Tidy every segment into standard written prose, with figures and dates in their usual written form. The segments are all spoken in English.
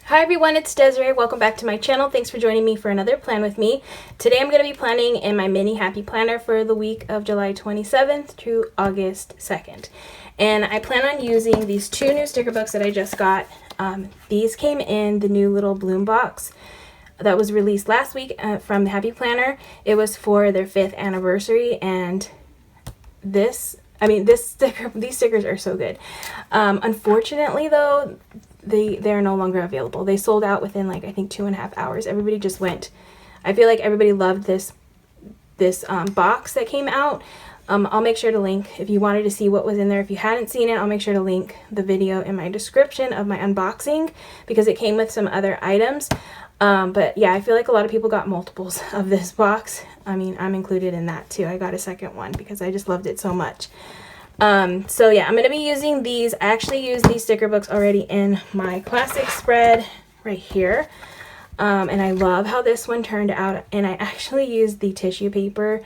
Hi everyone, it's Desiree. Welcome back to my channel. Thanks for joining me for another plan with me. Today I'm going to be planning in my mini happy planner for the week of July 27th through August 2nd. And I plan on using these two new sticker books that I just got. These came in the new little bloom box that was released last week from the Happy Planner. It was for their 5th anniversary, and these stickers are so good. Unfortunately though, they're no longer available. They sold out within like I think 2.5 hours. Everybody just went. I feel like everybody loved this box that came out. I'll make sure to link if you wanted to see what was in there. If you hadn't seen it, I'll make sure to link the video in my description of my unboxing because it came with some other items. But yeah, I feel like a lot of people got multiples of this box. I mean, I'm included in that too. I got a second one because I just loved it so much. So yeah, I'm going to be using these. I actually used these sticker books already in my classic spread right here. And I love how this one turned out. And I actually used the tissue paper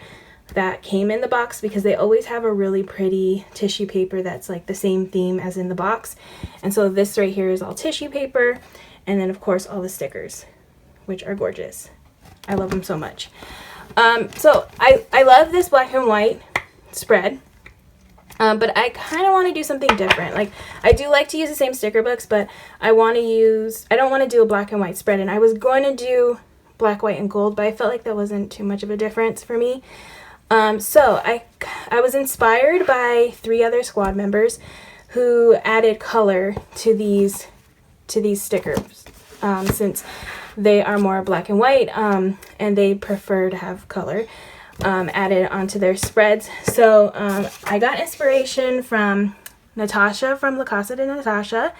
that came in the box because they always have a really pretty tissue paper that's like the same theme as in the box. And so this right here is all tissue paper. And then of course all the stickers, which are gorgeous. I love them so much. So I love this black and white spread. But I kind of want to do something different. Like, I do like to use the same sticker books, but I don't want to do a black and white spread. And I was going to do black, white, and gold, but I felt like that wasn't too much of a difference for me. So I was inspired by 3 other squad members who added color to these stickers, since they are more black and white, and they prefer to have color added onto their spreads. So I got inspiration from Natasha from lacasadenatasha,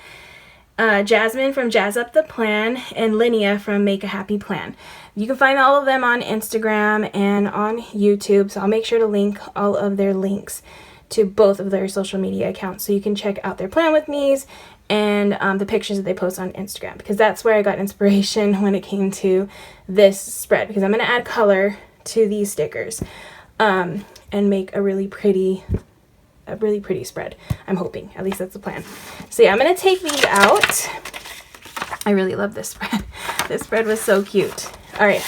Jasmine from Jazzuptheplan, and Linnea from Make a Happy Plan. You can find all of them on Instagram and on YouTube, so I'll make sure to link all of their links to both of their social media accounts so you can check out their plan with me's and the pictures that they post on Instagram, because that's where I got inspiration when it came to this spread, because I'm going to add color to these stickers and make a really pretty spread. I'm hoping, at least that's the plan. So yeah, I'm gonna take these out. I really love this spread. This spread was so cute. All right,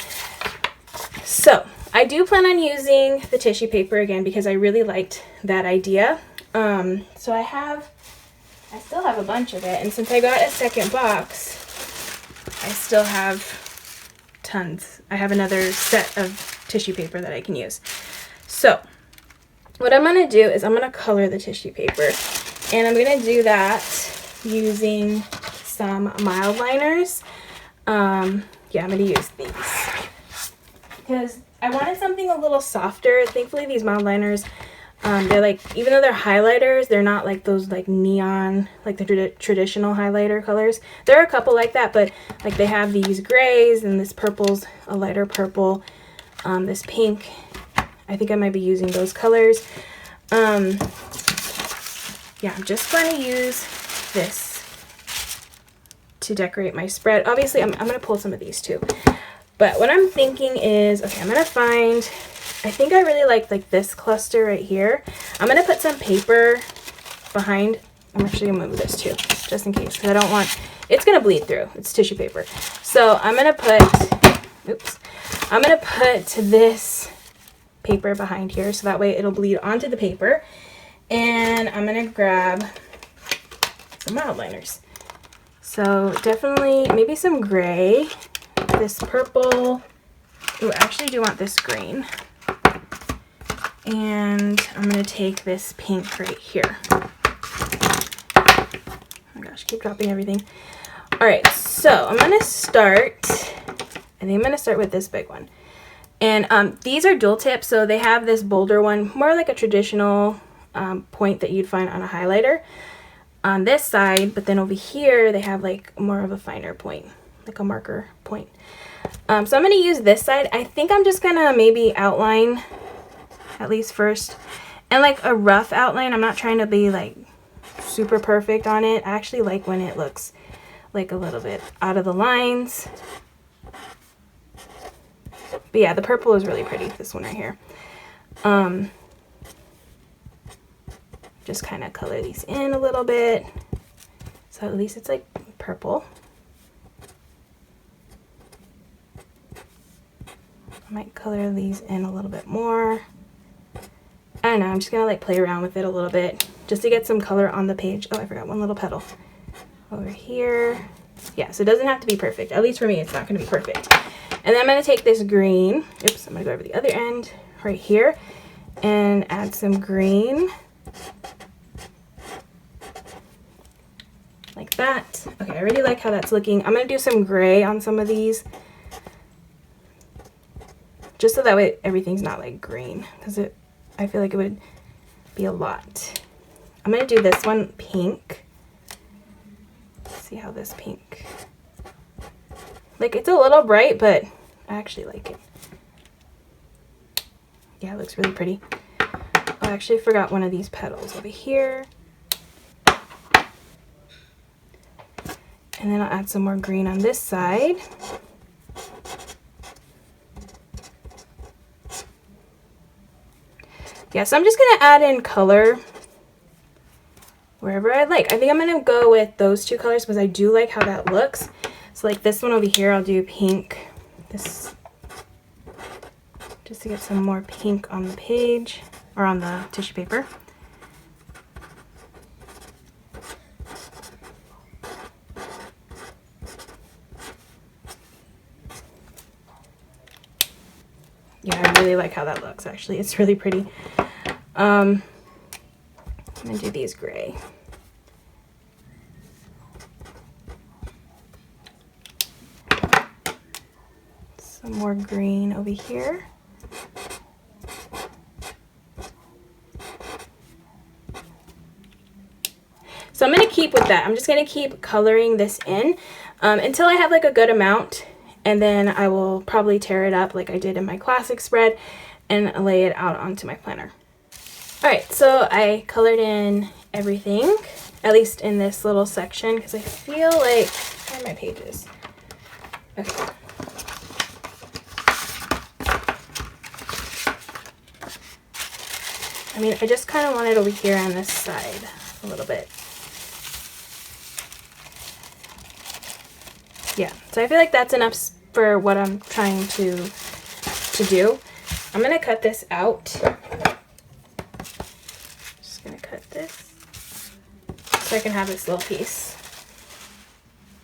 so I do plan on using the tissue paper again because I really liked that idea. So I still have a bunch of it, and since I got a second box, I still have tons. I have another set of tissue paper that I can use. So what I'm going to do is I'm going to color the tissue paper, and I'm going to do that using some mild liners. Yeah, I'm going to use these because I wanted something a little softer. Thankfully these mild liners, they're like, even though they're highlighters, they're not like those like neon, like the traditional highlighter colors. There are a couple like that, but like they have these grays, and this purple's a lighter purple. This pink, I think I might be using those colors. Yeah, I'm just going to use this to decorate my spread. Obviously, I'm going to pull some of these too. But what I'm thinking is, okay, I'm going to find, I think I really like this cluster right here. I'm going to put some paper behind. I'm actually going to move this too, just in case, because I don't want, it's going to bleed through. It's tissue paper. So I'm going to put, oops. I'm going to put this paper behind here so that way it'll bleed onto the paper. And I'm going to grab some mild liners. So definitely maybe some gray, this purple. Ooh, I actually do want this green. And I'm going to take this pink right here. Oh my gosh, keep dropping everything. All right, so I'm going to start, I think I'm going to start with this big one. And these are dual tip, so they have this bolder one, more like a traditional point that you'd find on a highlighter on this side, but then over here they have like more of a finer point, like a marker point. So I'm going to use this side. I think I'm just going to maybe outline at least first, and like a rough outline. I'm not trying to be like super perfect on it. I actually like when it looks like a little bit out of the lines. But yeah, the purple is really pretty, this one right here. Just kind of color these in a little bit. So at least it's like purple. I might color these in a little bit more. I don't know, I'm just gonna like play around with it a little bit just to get some color on the page. Oh, I forgot one little petal over here. Yeah, so it doesn't have to be perfect. At least for me, it's not gonna be perfect. And then I'm gonna take this green, oops, I'm gonna go over the other end right here and add some green. Like that. Okay, I really like how that's looking. I'm gonna do some gray on some of these, just so that way everything's not like green, because I feel like it would be a lot. I'm gonna do this one pink. Let's see how this pink, like, it's a little bright, but I actually like it. Yeah, it looks really pretty. Oh, I actually forgot one of these petals over here. And then I'll add some more green on this side. Yeah, so I'm just gonna add in color wherever I like. I think I'm gonna go with those two colors because I do like how that looks. So like this one over here, I'll do pink. This, just to get some more pink on the page or on the tissue paper. Yeah, I really like how that looks, actually. It's really pretty. I'm gonna do these gray. Some more green over here. So I'm gonna keep with that. I'm just gonna keep coloring this in until I have like a good amount. And then I will probably tear it up like I did in my classic spread and lay it out onto my planner. All right, so I colored in everything, at least in this little section, because I feel like, where are my pages? Okay. I mean, I just kind of want it over here on this side a little bit. Yeah, so I feel like that's enough for what I'm trying to do. I'm gonna cut this out. Just gonna cut this so I can have this little piece.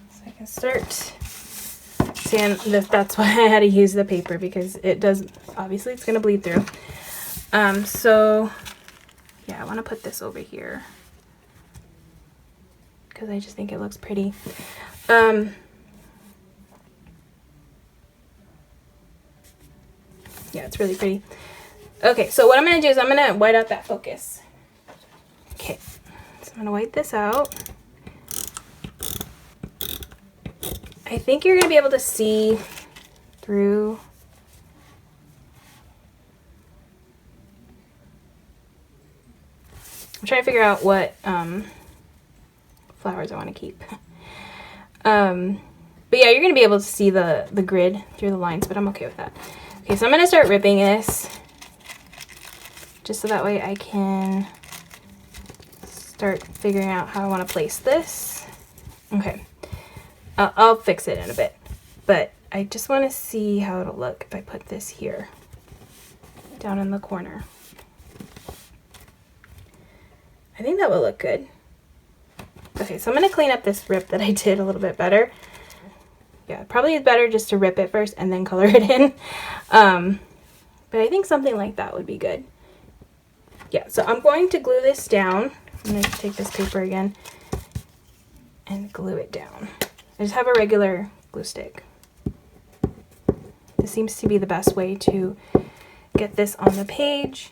So I can start. See, and that's why I had to use the paper, because it does, obviously it's gonna bleed through. So yeah, I wanna put this over here because I just think it looks pretty. Yeah, it's really pretty. Okay, so what I'm going to do is I'm going to white out that focus. Okay, so I'm going to white this out. I think you're going to be able to see through. I'm trying to figure out what flowers I want to keep. But yeah, you're going to be able to see the grid through the lines, but I'm okay with that. Okay, so I'm going to start ripping this, just so that way I can start figuring out how I want to place this. Okay, I'll fix it in a bit, but I just want to see how it'll look if I put this here, down in the corner. I think that will look good. Okay, so I'm going to clean up this rip that I did a little bit better. Yeah, probably it's better just to rip it first and then color it in. But I think something like that would be good. Yeah, so I'm going to glue this down. I'm going to take this paper again and glue it down. I just have a regular glue stick. This seems to be the best way to get this on the page.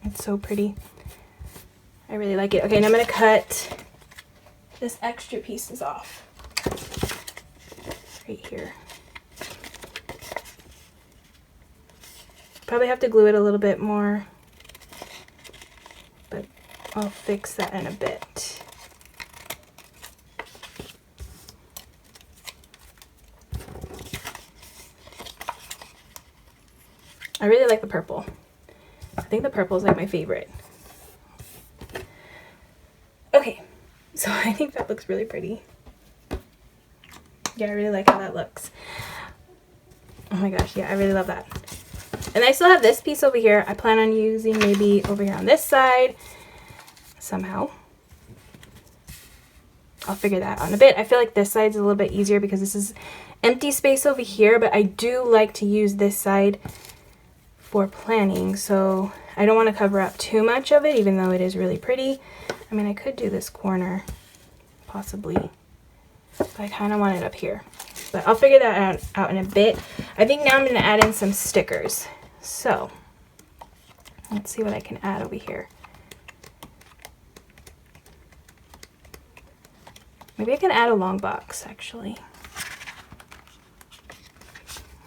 It's so pretty. I really like it. Okay, and I'm going to cut this extra pieces off right here. Probably have to glue it a little bit more, but I'll fix that in a bit. I really like the purple. think the purple is like my favorite. Okay, so I think that looks really pretty. Yeah, I really like how that looks. Oh my gosh, yeah, I really love that. And I still have this piece over here. I plan on using maybe over here on this side somehow. I'll figure that out in a bit. I feel like this side's a little bit easier because this is empty space over here, but I do like to use this side for planning, so I don't want to cover up too much of it, even though it is really pretty. I mean, I could do this corner, possibly, but I kind of want it up here. But I'll figure that out in a bit. I think now I'm going to add in some stickers. So, let's see what I can add over here. Maybe I can add a long box, actually.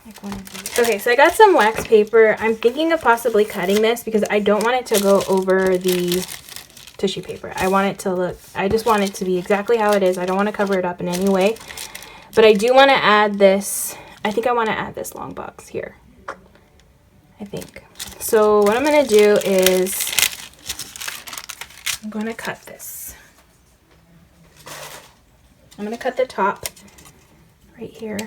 Like one of these. Okay, so I got some wax paper. I'm thinking of possibly cutting this because I don't want it to go over the tissue paper. I want it to look, I just want it to be exactly how it is. I don't want to cover it up in any way. But I do want to add this, I think I want to add this long box here. I think. So what I'm going to do is, I'm going to cut this. I'm going to cut the top right here.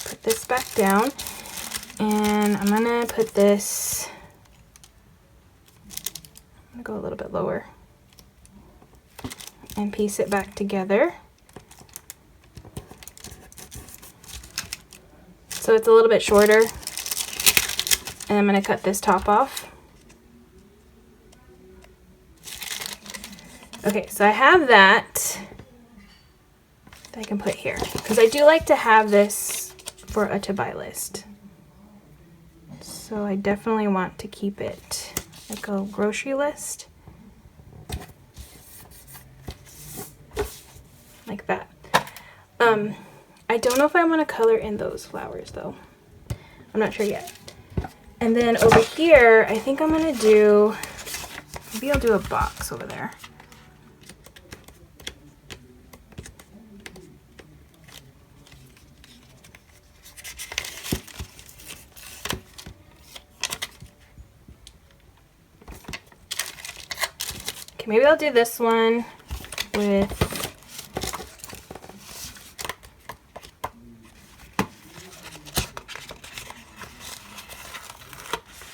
Put this back down. And I'm going to put this, I'm going to go a little bit lower. And piece it back together. So it's a little bit shorter. And I'm going to cut this top off. Okay, so I have that I can put here. Because I do like to have this for a to-buy list. So I definitely want to keep it like a grocery list. Like that. I don't know if I want to color in those flowers though. I'm not sure yet. And then over here, I think I'm going to do, maybe I'll do a box over there. Okay, maybe I'll do this one with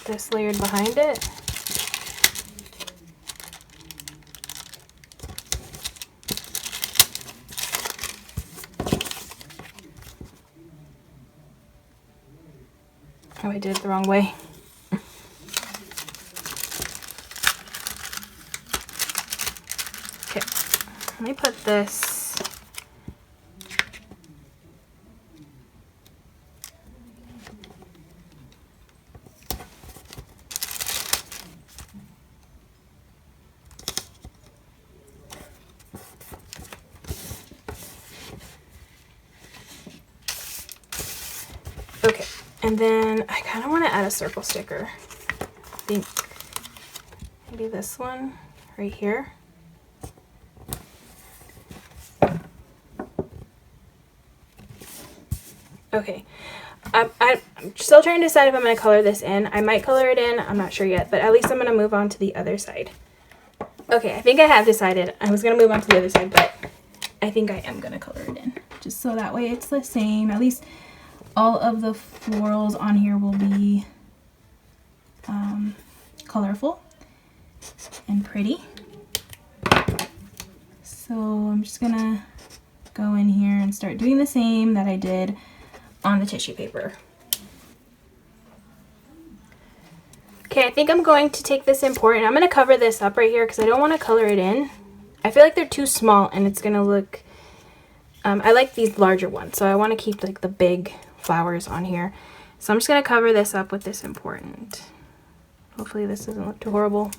this layered behind it. Oh, I did it the wrong way. Okay, let me put this okay, and then I kind of want to add a circle sticker. I think maybe this one right here. Okay, I'm still trying to decide if I'm going to color this in. I might color it in, I'm not sure yet, but at least I'm going to move on to the other side. Okay, I think I have decided. I was going to move on to the other side, but I think I am going to color it in. Just so that way it's the same. At least all of the florals on here will be colorful and pretty. So I'm just going to go in here and start doing the same that I did on the tissue paper. Okay, I think I'm going to take this import and I'm going to cover this up right here because I don't want to color it in. I feel like they're too small and it's going to look, I like these larger ones, so I want to keep like the big flowers on here. So I'm just going to cover this up with this important. Hopefully this doesn't look too horrible.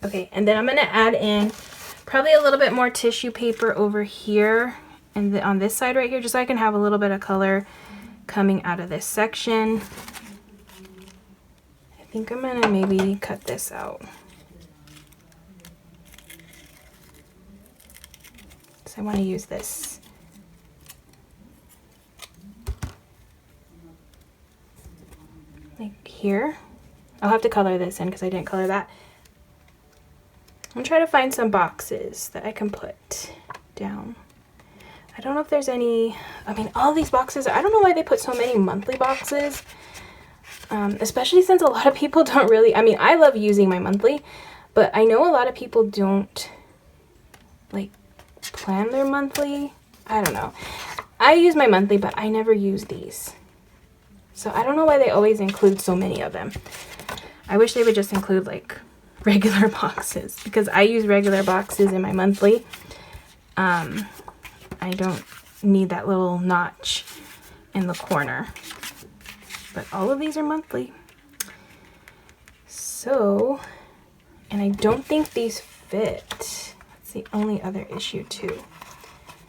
Okay, and then I'm going to add in probably a little bit more tissue paper over here and on this side right here, just so I can have a little bit of color coming out of this section. I think I'm going to maybe cut this out. I want to use this. Like here. I'll have to color this in because I didn't color that. I'm gonna try to find some boxes that I can put down. I don't know if there's any, I mean, all these boxes, I don't know why they put so many monthly boxes, especially since a lot of people don't really, I mean, I love using my monthly, but I know a lot of people don't like plan their monthly. I don't know. I use my monthly, but I never use these. So I don't know why they always include so many of them. I wish they would just include like regular boxes because I use regular boxes in my monthly. I don't need that little notch in the corner, but all of these are monthly. So, and I don't think these fit. That's the only other issue too.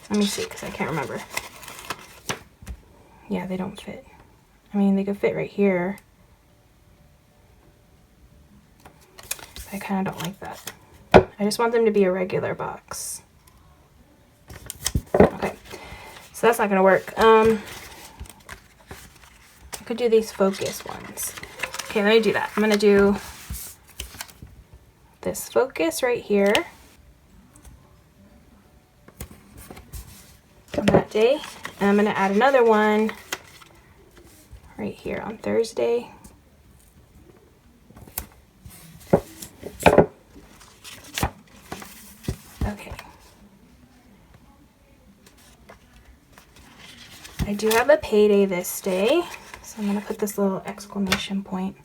Let me see, because I can't remember. Yeah, they don't fit. I mean, they could fit right here. I kind of don't like that. I just want them to be a regular box. Okay, so that's not gonna work. I could do these focus ones. Okay, let me do that. I'm gonna do this focus right here on that day. And I'm gonna add another one right here on Thursday. Okay. I do have a payday this day, so I'm gonna put this little exclamation point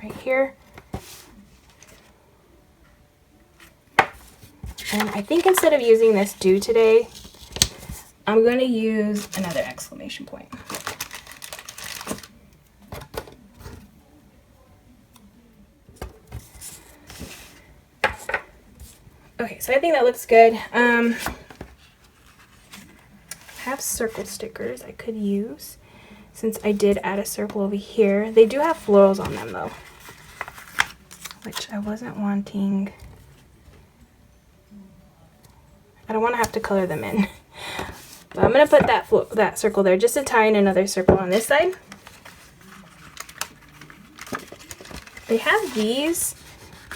right here. And I think instead of using this due today, I'm going to use another exclamation point. Okay, so I think that looks good. I have circle stickers I could use since I did add a circle over here. They do have florals on them though, which I wasn't wanting. I don't want to have to color them in. But I'm going to put that circle there just to tie in another circle on this side. They have these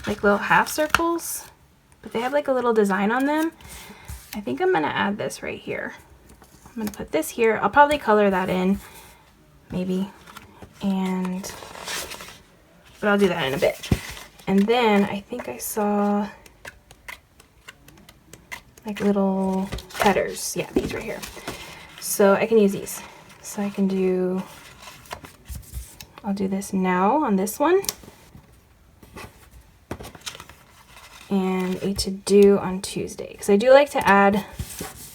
like little half circles, but they have like a little design on them. I think I'm going to add this right here. I'm going to put this here. I'll probably color that in, maybe. But I'll do that in a bit. And then I think I saw like little headers. Yeah, these right here. So I can use these. So I can do, I'll do this now on this one. And a to do on Tuesday. Because I do like to add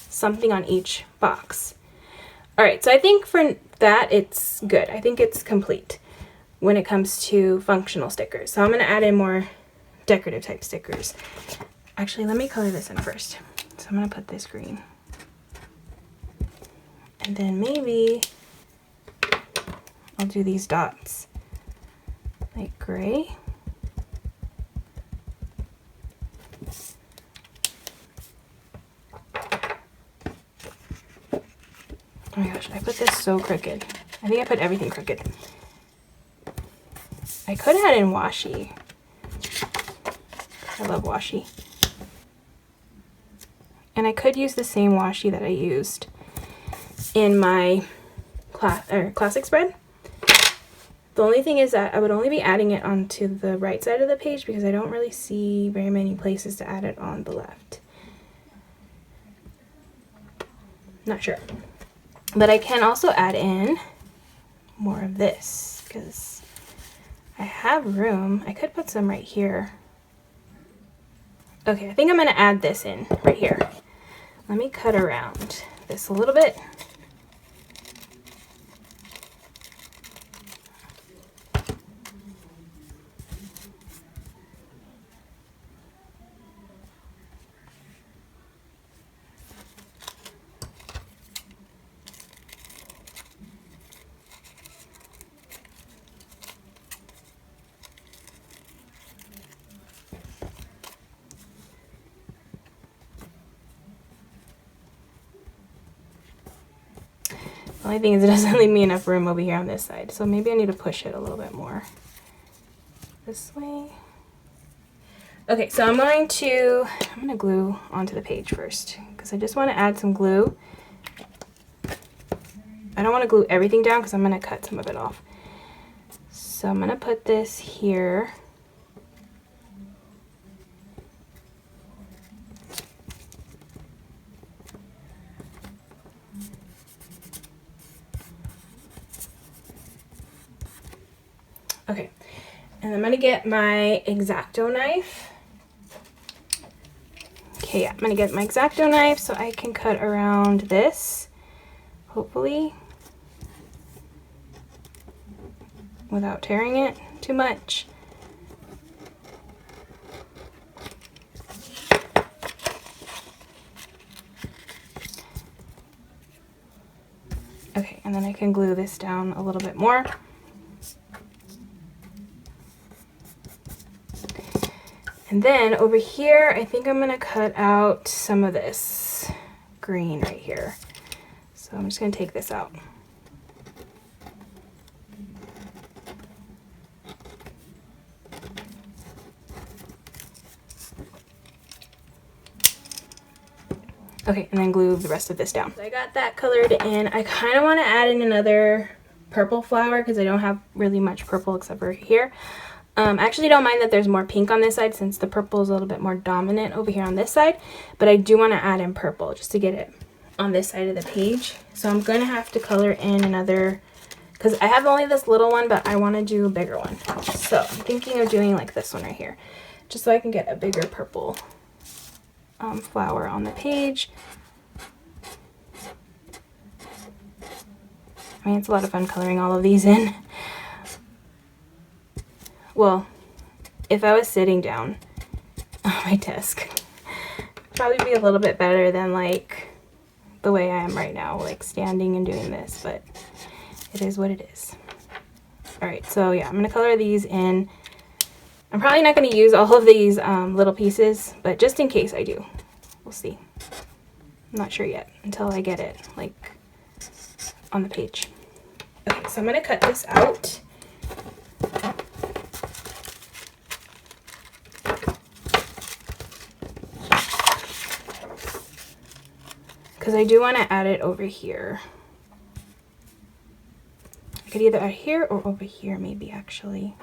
something on each box. Alright, so I think for that it's good. I think it's complete when it comes to functional stickers. So I'm going to add in more decorative type stickers. Actually, let me color this in first. So I'm going to put this green. And then maybe I'll do these dots like gray. Oh my gosh, I put this so crooked. I think I put everything crooked. I could add in washi. I love washi. And I could use the same washi that I used in my classic spread. The only thing is that I would only be adding it onto the right side of the page because I don't really see very many places to add it on the left. Not sure. But I can also add in more of this because I have room. I could put some right here. Okay, I think I'm going to add this in right here. Let me cut around this a little bit. The only thing is it doesn't leave me enough room over here on this side. So maybe I need to push it a little bit more this way. Okay, so I'm going to glue onto the page first because I just want to add some glue. I don't want to glue everything down because I'm going to cut some of it off. So I'm going to put this here. Okay, and I'm going to get my X-Acto knife. Okay, yeah, I'm going to get my X-Acto knife so I can cut around this, hopefully, without tearing it too much. Okay, and then I can glue this down a little bit more. And then over here, I think I'm gonna cut out some of this green right here. So I'm just gonna take this out. Okay, and then glue the rest of this down. So I got that colored in. I kind of want to add in another purple flower because I don't have really much purple except for here. I actually don't mind that there's more pink on this side since the purple is a little bit more dominant over here on this side, but I do want to add in purple just to get it on this side of the page. So I'm going to have to color in another, because I have only this little one, but I want to do a bigger one. So I'm thinking of doing like this one right here, just so I can get a bigger purple flower on the page. I mean, it's a lot of fun coloring all of these in. Well, if I was sitting down on my desk, it'd probably be a little bit better than like the way I am right now, like standing and doing this, but it is what it is. All right, so yeah, I'm gonna color these in. I'm probably not gonna use all of these little pieces, but just in case I do, we'll see. I'm not sure yet until I get it like on the page. Okay, so I'm gonna cut this out. Because I do want to add it over here. I could either add here or over here maybe actually.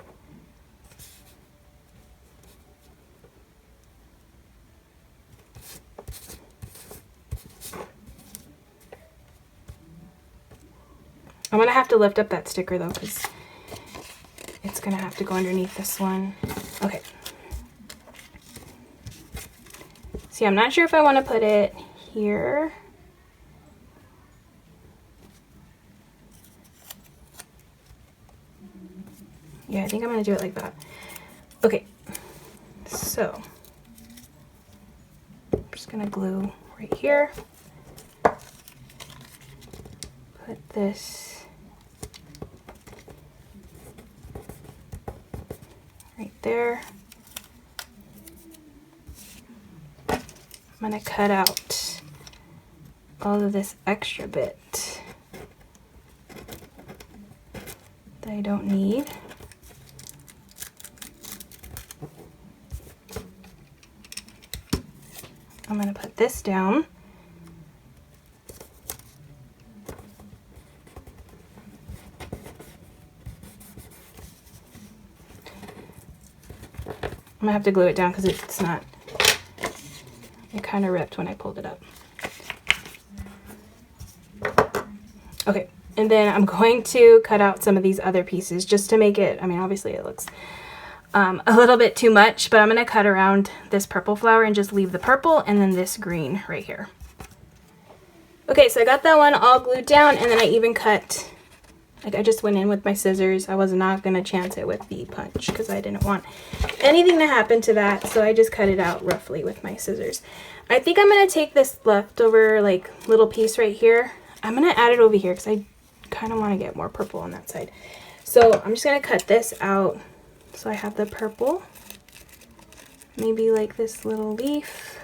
I'm going to have to lift up that sticker though because it's going to have to go underneath this one. Okay. See, I'm not sure if I want to put it here. Yeah, I think I'm going to do it like that. Okay, so I'm just going to glue right here. Put this right there. I'm going to cut out all of this extra bit that I don't need. I'm going to put this down. I'm going to have to glue it down because it's not, it kind of ripped when I pulled it up. Okay, and then I'm going to cut out some of these other pieces just to make it, I mean, obviously it looks a little bit too much, but I'm going to cut around this purple flower and just leave the purple and then this green right here. Okay, so I got that one all glued down, and then I even cut, like I just went in with my scissors. I was not going to chance it with the punch because I didn't want anything to happen to that, so I just cut it out roughly with my scissors. I think I'm going to take this leftover like little piece right here. I'm going to add it over here because I kind of want to get more purple on that side. So I'm just going to cut this out. So I have the purple, maybe like this little leaf.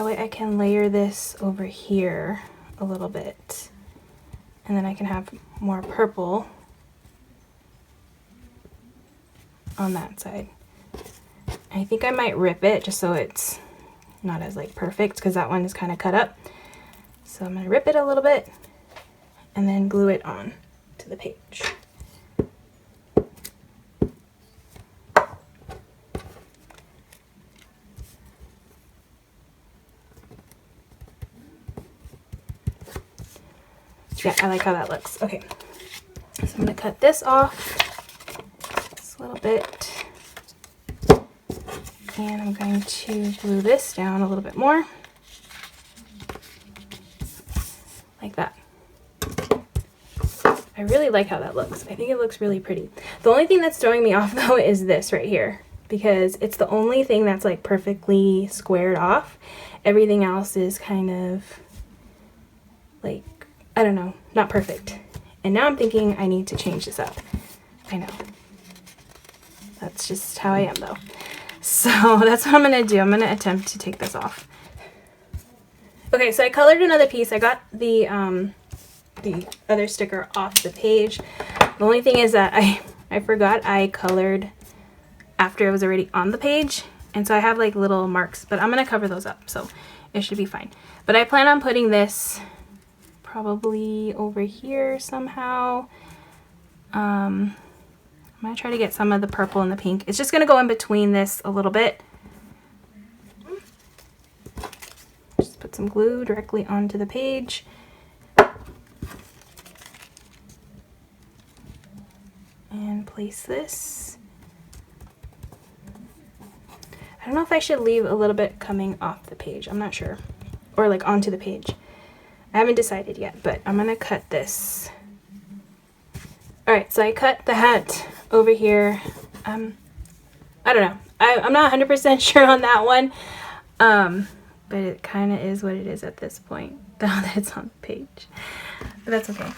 That way I can layer this over here a little bit. And then I can have more purple on that side. I think I might rip it just so it's not as like perfect, because that one is kind of cut up. So I'm going to rip it a little bit and then glue it on to the page. Yeah, I like how that looks. Okay, so I'm going to cut this off just a little bit. And I'm going to glue this down a little bit more. Like that. I really like how that looks. I think it looks really pretty. The only thing that's throwing me off though is this right here, because it's the only thing that's like perfectly squared off. Everything else is kind of like, I don't know, not perfect. And now I'm thinking I need to change this up. I know. That's just how I am though. So that's what I'm going to do. I'm going to attempt to take this off. Okay, so I colored another piece. I got the other sticker off the page. The only thing is that I forgot I colored after it was already on the page. And so I have like little marks, but I'm going to cover those up. So it should be fine. But I plan on putting this probably over here somehow. I'm going to try to get some of the purple and the pink. It's just going to go in between this a little bit. Just put some glue directly onto the page. And place this. I don't know if I should leave a little bit coming off the page. I'm not sure. Or like onto the page. I haven't decided yet, but I'm going to cut this. Alright, so I cut the hat over here. I don't know. I'm not 100% sure on that one. But it kind of is what it is at this point, now that it's on the page. But that's okay.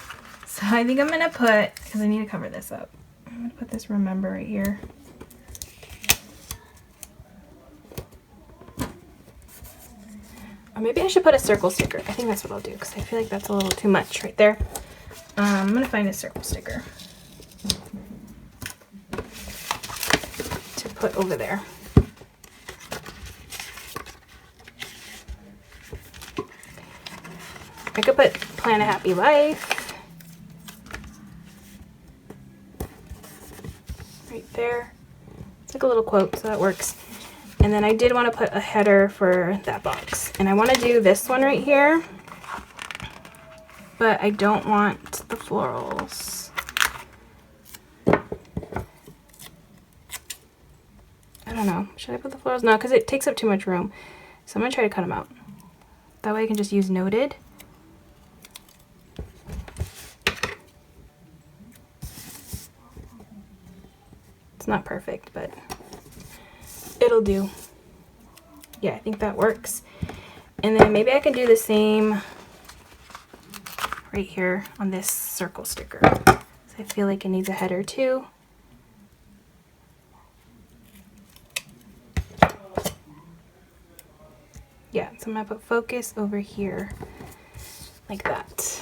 So I think I'm going to put, because I need to cover this up, I'm going to put this remember right here. Or maybe I should put a circle sticker. I think that's what I'll do, because I feel like that's a little too much right there. I'm going to find a circle sticker to put over there. I could put plan a happy life right there. It's like a little quote, so that works. And then I did want to put a header for that box. And I want to do this one right here, but I don't want the florals. I don't know. Should I put the florals? No, because it takes up too much room. So I'm going to try to cut them out. That way I can just use noted. It's not perfect, but it'll do. Yeah, I think that works. And then maybe I can do the same right here on this circle sticker. So I feel like it needs a header too. Yeah, so I'm gonna put focus over here like that.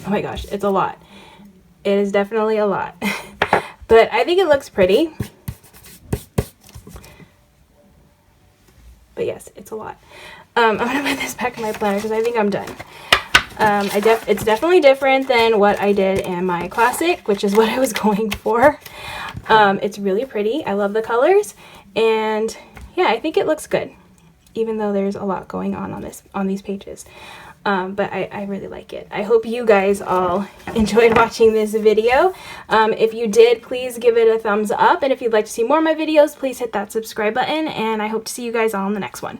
Oh my gosh, it's a lot. It is definitely a lot. But I think it looks pretty. But yes, it's a lot. I'm gonna put this back in my planner because I think I'm done. It's definitely different than what I did in my classic, which is what I was going for. It's really pretty. I love the colors, and yeah, I think it looks good, even though there's a lot going on these pages. But I really like it. I hope you guys all enjoyed watching this video. If you did, please give it a thumbs up. And if you'd like to see more of my videos, please hit that subscribe button. And I hope to see you guys all in the next one.